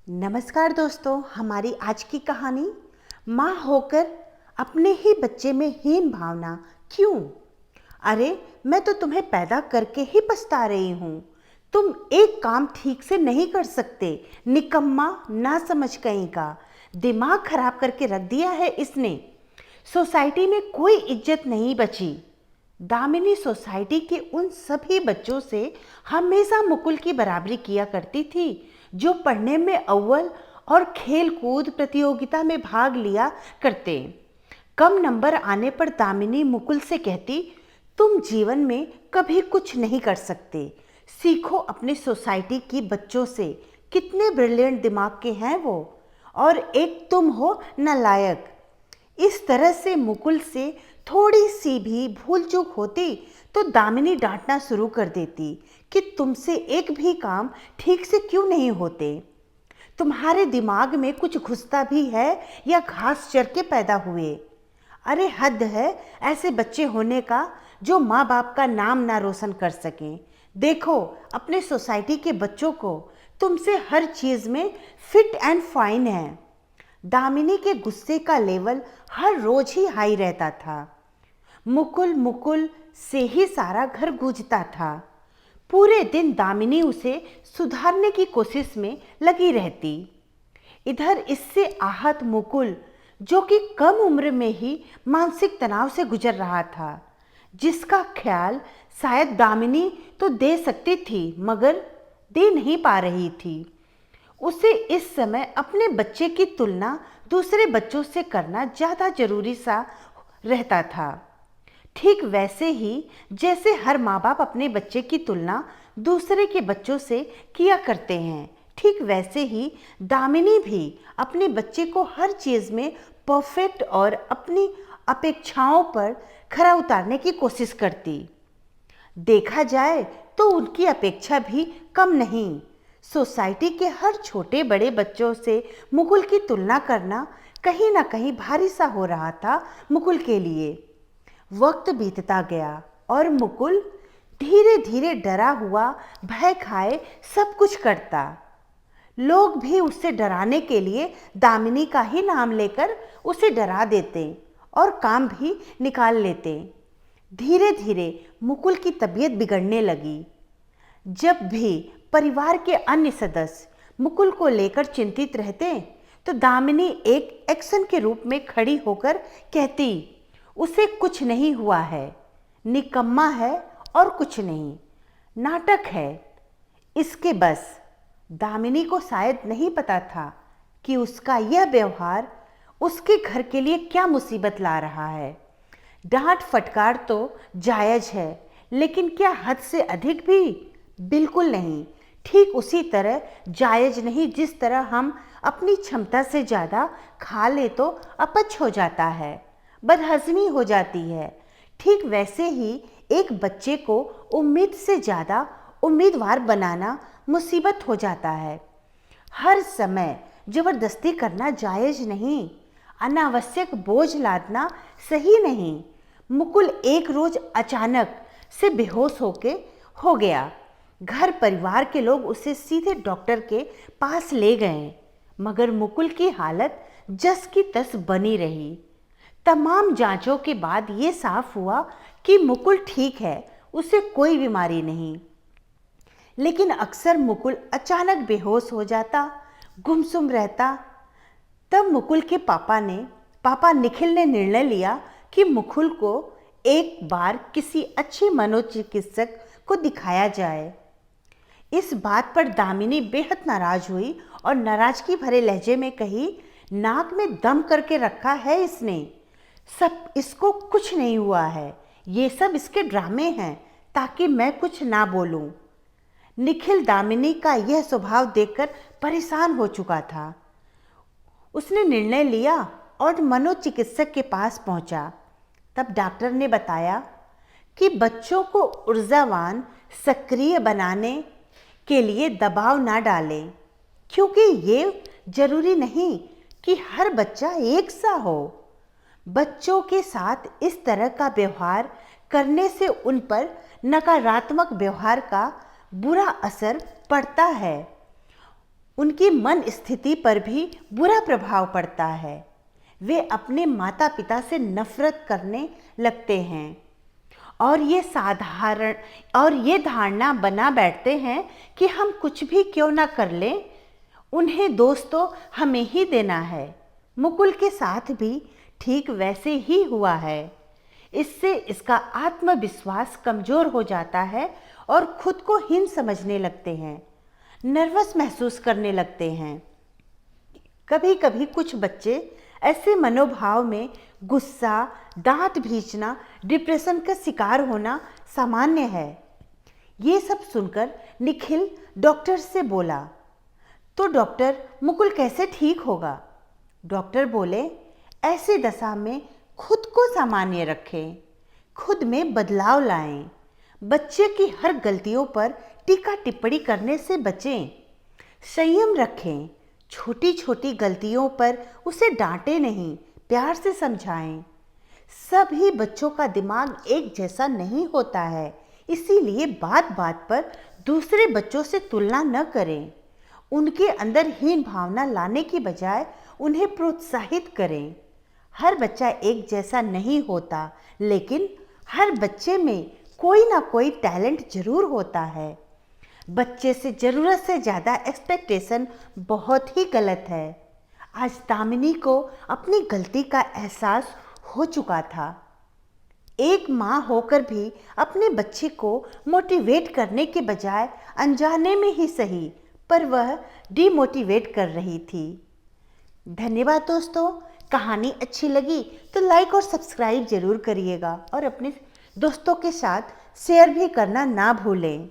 नमस्कार दोस्तों, हमारी आज की कहानी माँ होकर अपने ही बच्चे में हीन भावना क्यों। अरे मैं तो तुम्हें पैदा करके ही पछता रही हूँ। तुम एक काम ठीक से नहीं कर सकते। निकम्मा, ना समझ कहीं का। दिमाग खराब करके रख दिया है इसने। सोसाइटी में कोई इज्जत नहीं बची। दामिनी सोसाइटी के उन सभी बच्चों से हमेशा मुकुल की बराबरी किया करती थी जो पढ़ने में अव्वल और खेल कूद प्रतियोगिता में भाग लिया करते। कम नंबर आने पर दामिनी मुकुल से कहती, तुम जीवन में कभी कुछ नहीं कर सकते। सीखो अपने सोसाइटी की बच्चों से, कितने ब्रिलियंट दिमाग के हैं वो, और एक तुम हो नालायक। इस तरह से मुकुल से थोड़ी सी भी भूल चूक होती तो दामिनी डांटना शुरू कर देती कि तुमसे एक भी काम ठीक से क्यों नहीं होते। तुम्हारे दिमाग में कुछ घुसता भी है या घास चर के पैदा हुए। अरे हद है ऐसे बच्चे होने का जो माँ बाप का नाम ना रोशन कर सकें। देखो अपने सोसाइटी के बच्चों को, तुमसे हर चीज़ में फिट एंड फाइन है। दामिनी के गुस्से का लेवल हर रोज ही हाई रहता था। मुकुल मुकुल से ही सारा घर गूंजता था। पूरे दिन दामिनी उसे सुधारने की कोशिश में लगी रहती। इधर इससे आहत मुकुल, जो कि कम उम्र में ही मानसिक तनाव से गुजर रहा था, जिसका ख्याल शायद दामिनी तो दे सकती थी मगर दे नहीं पा रही थी। उसे इस समय अपने बच्चे की तुलना दूसरे बच्चों से करना ज़्यादा जरूरी सा रहता था। ठीक वैसे ही जैसे हर माँ बाप अपने बच्चे की तुलना दूसरे के बच्चों से किया करते हैं, ठीक वैसे ही दामिनी भी अपने बच्चे को हर चीज़ में परफेक्ट और अपनी अपेक्षाओं पर खरा उतारने की कोशिश करती। देखा जाए तो उनकी अपेक्षा भी कम नहीं। सोसाइटी के हर छोटे बड़े बच्चों से मुकुल की तुलना करना कहीं ना कहीं भारी सा हो रहा था मुकुल के लिए। वक्त बीतता गया और मुकुल धीरे धीरे डरा हुआ, भय खाए सब कुछ करता। लोग भी उससे डराने के लिए दामिनी का ही नाम लेकर उसे डरा देते और काम भी निकाल लेते। धीरे धीरे मुकुल की तबीयत बिगड़ने लगी। जब भी परिवार के अन्य सदस्य मुकुल को लेकर चिंतित रहते तो दामिनी एक एक्शन के रूप में खड़ी होकर कहती, उसे कुछ नहीं हुआ है, निकम्मा है और कुछ नहीं, नाटक है इसके बस। दामिनी को शायद नहीं पता था कि उसका यह व्यवहार उसके घर के लिए क्या मुसीबत ला रहा है। डांट फटकार तो जायज है, लेकिन क्या हद से अधिक भी? बिल्कुल नहीं। ठीक उसी तरह जायज नहीं जिस तरह हम अपनी क्षमता से ज़्यादा खा ले तो अपच हो जाता है, बदहजमी हो जाती है। ठीक वैसे ही एक बच्चे को उम्मीद से ज़्यादा उम्मीदवार बनाना मुसीबत हो जाता है। हर समय जबरदस्ती करना जायज़ नहीं, अनावश्यक बोझ लादना सही नहीं। मुकुल एक रोज अचानक से बेहोश हो गया। घर परिवार के लोग उसे सीधे डॉक्टर के पास ले गए, मगर मुकुल की हालत जस की तस बनी रही। तमाम जांचों के बाद ये साफ हुआ कि मुकुल ठीक है, उसे कोई बीमारी नहीं। लेकिन अक्सर मुकुल अचानक बेहोश हो जाता, गुमसुम रहता। तब मुकुल के पापा निखिल ने निर्णय लिया कि मुकुल को एक बार किसी अच्छी मनोचिकित्सक को दिखाया जाए। इस बात पर दामिनी बेहद नाराज हुई और नाराजगी भरे लहजे में कही, नाक में दम करके रखा है इसने, सब इसको कुछ नहीं हुआ है, ये सब इसके ड्रामे हैं ताकि मैं कुछ ना बोलूं। निखिल दामिनी का यह स्वभाव देखकर परेशान हो चुका था। उसने निर्णय लिया और मनोचिकित्सक के पास पहुंचा। तब डॉक्टर ने बताया कि बच्चों को ऊर्जावान, सक्रिय बनाने के लिए दबाव ना डालें, क्योंकि ये जरूरी नहीं कि हर बच्चा एक सा हो। बच्चों के साथ इस तरह का व्यवहार करने से उन पर नकारात्मक व्यवहार का बुरा असर पड़ता है। उनकी मन स्थिति पर भी बुरा प्रभाव पड़ता है। वे अपने माता पिता से नफरत करने लगते हैं और ये धारणा बना बैठते हैं कि हम कुछ भी क्यों ना कर लें, उन्हें दोष तो हमें ही देना है। मुकुल के साथ भी ठीक वैसे ही हुआ है। इससे इसका आत्मविश्वास कमजोर हो जाता है और खुद को हीन समझने लगते हैं, नर्वस महसूस करने लगते हैं। कभी कभी कुछ बच्चे ऐसे मनोभाव में गुस्सा, दांत भींचना, डिप्रेशन का शिकार होना सामान्य है। ये सब सुनकर निखिल डॉक्टर से बोला, तो डॉक्टर, मुकुल कैसे ठीक होगा? डॉक्टर बोले, ऐसी दशा में खुद को सामान्य रखें, खुद में बदलाव लाएं, बच्चे की हर गलतियों पर टीका टिप्पणी करने से बचें, संयम रखें, छोटी छोटी गलतियों पर उसे डांटे नहीं, प्यार से समझाएं। सभी बच्चों का दिमाग एक जैसा नहीं होता है, इसीलिए बात बात पर दूसरे बच्चों से तुलना न करें। उनके अंदर हीन भावना लाने की बजाय उन्हें प्रोत्साहित करें। हर बच्चा एक जैसा नहीं होता, लेकिन हर बच्चे में कोई ना कोई टैलेंट जरूर होता है। बच्चे से ज़रूरत से ज़्यादा एक्सपेक्टेशन बहुत ही गलत है। आज दामिनी को अपनी गलती का एहसास हो चुका था। एक माँ होकर भी अपने बच्चे को मोटिवेट करने के बजाय अनजाने में ही सही, पर वह डीमोटिवेट कर रही थी। धन्यवाद दोस्तों। कहानी अच्छी लगी तो लाइक और सब्सक्राइब ज़रूर करिएगा और अपने दोस्तों के साथ शेयर भी करना ना भूलें।